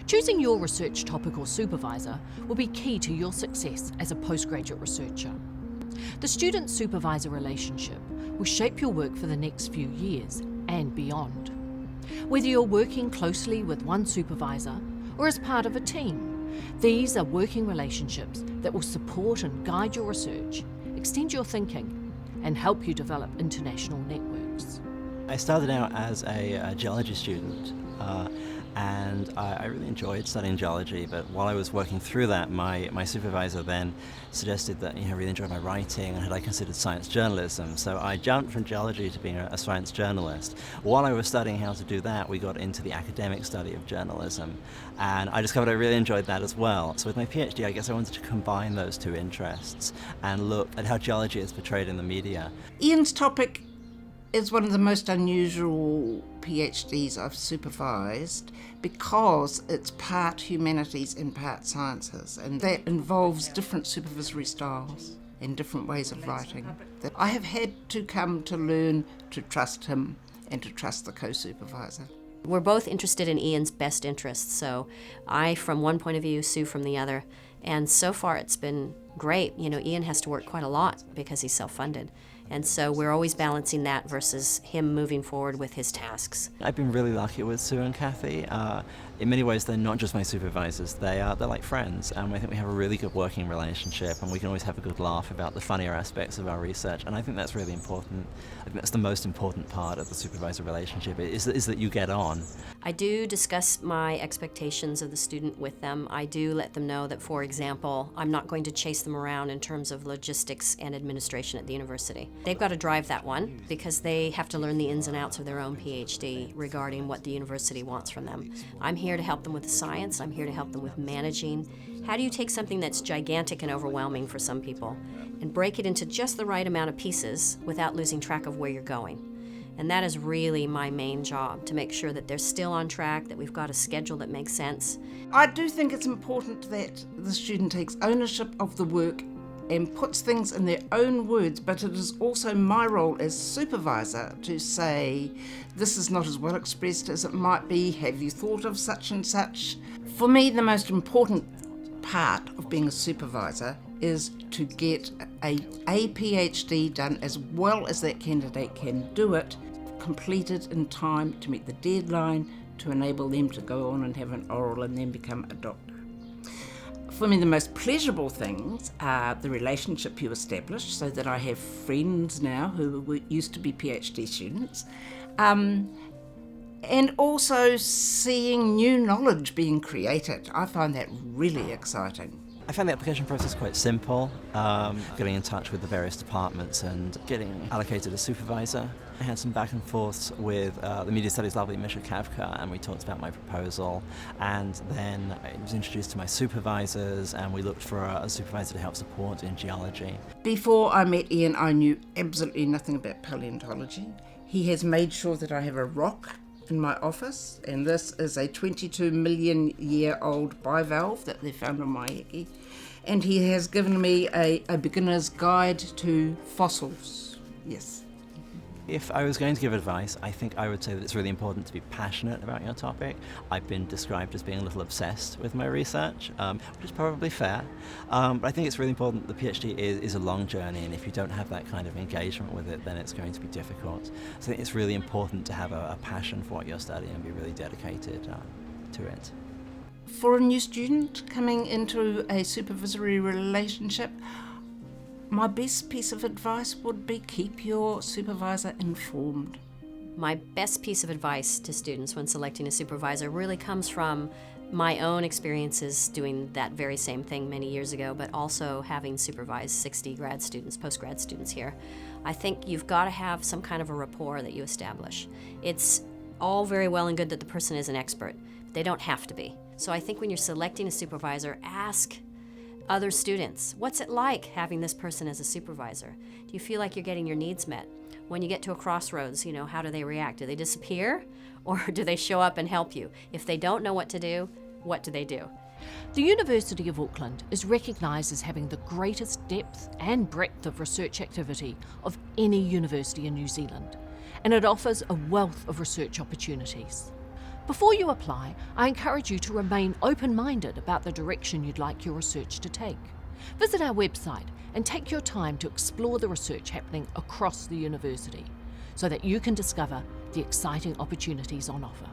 Choosing your research topic or supervisor will be key to your success as a postgraduate researcher. The student-supervisor relationship will shape your work for the next few years and beyond. Whether you're working closely with one supervisor or as part of a team, these are working relationships that will support and guide your research, extend your thinking, and help you develop international networks. I started out as a geology student, and I really enjoyed studying geology, but while I was working through that, my supervisor then suggested that I really enjoyed my writing and had I considered science journalism. So I jumped from geology to being a science journalist. While I was studying how to do that, we got into the academic study of journalism, and I discovered I really enjoyed that as well. So with my PhD, I guess I wanted to combine those two interests and look at how geology is portrayed in the media. Ian's topic is one of the most unusual PhDs I've supervised because it's part humanities and part sciences, and that involves different supervisory styles and different ways of writing that I have had to come to learn to trust him and to trust the co-supervisor. We're both interested in Ian's best interests, so I from one point of view, Sue from the other, and so far it's been great. Ian has to work quite a lot because he's self-funded. And so we're always balancing that versus him moving forward with his tasks. I've been really lucky with Sue and Kathy. In many ways, they're not just my supervisors, they're like friends, and I think we have a really good working relationship, and we can always have a good laugh about the funnier aspects of our research, and I think that's really important. I think that's the most important part of the supervisor relationship, is that you get on. I do discuss my expectations of the student with them. I do let them know that, for example, I'm not going to chase them around in terms of logistics and administration at the university. They've got to drive that one because they have to learn the ins and outs of their own PhD regarding what the university wants from them. I'm here to help them with the science. I'm here to help them with managing. How do you take something that's gigantic and overwhelming for some people and break it into just the right amount of pieces without losing track of where you're going? And that is really my main job, to make sure that they're still on track, that we've got a schedule that makes sense. I do think it's important that the student takes ownership of the work and puts things in their own words, but it is also my role as supervisor to say, this is not as well expressed as it might be, have you thought of such and such? For me, the most important part of being a supervisor is to get a PhD done as well as that candidate can do it, completed in time to meet the deadline, to enable them to go on and have an oral and then become a doctor. For me, the most pleasurable things are the relationship you establish, so that I have friends now who used to be PhD students, and also seeing new knowledge being created. I find that really exciting. I found the application process quite simple, getting in touch with the various departments and getting allocated a supervisor. I had some back and forths with the media studies lovely Misha Kavka, and we talked about my proposal, and then I was introduced to my supervisors, and we looked for a supervisor to help support in geology. Before I met Ian, I knew absolutely nothing about paleontology. He has made sure that I have a rock in my office, and this is a 22 million year old bivalve that they found on Maiheke, and he has given me a beginner's guide to fossils. Yes. If I was going to give advice, I think I would say that it's really important to be passionate about your topic. I've been described as being a little obsessed with my research, which is probably fair, but I think it's really important. The PhD is a long journey, and if you don't have that kind of engagement with it, then it's going to be difficult. So I think it's really important to have a passion for what you're studying and be really dedicated to it. For a new student coming into a supervisory relationship, my best piece of advice would be keep your supervisor informed. My best piece of advice to students when selecting a supervisor really comes from my own experiences doing that very same thing many years ago, but also having supervised 60 grad students, post-grad students here. I think you've got to have some kind of a rapport that you establish. It's all very well and good that the person is an expert. They don't have to be. So I think when you're selecting a supervisor, ask other students, what's it like having this person as a supervisor? Do you feel like you're getting your needs met? When you get to a crossroads, how do they react? Do they disappear, or do they show up and help you? If they don't know what to do, what do they do? The University of Auckland is recognised as having the greatest depth and breadth of research activity of any university in New Zealand, and it offers a wealth of research opportunities. Before you apply, I encourage you to remain open-minded about the direction you'd like your research to take. Visit our website and take your time to explore the research happening across the university so that you can discover the exciting opportunities on offer.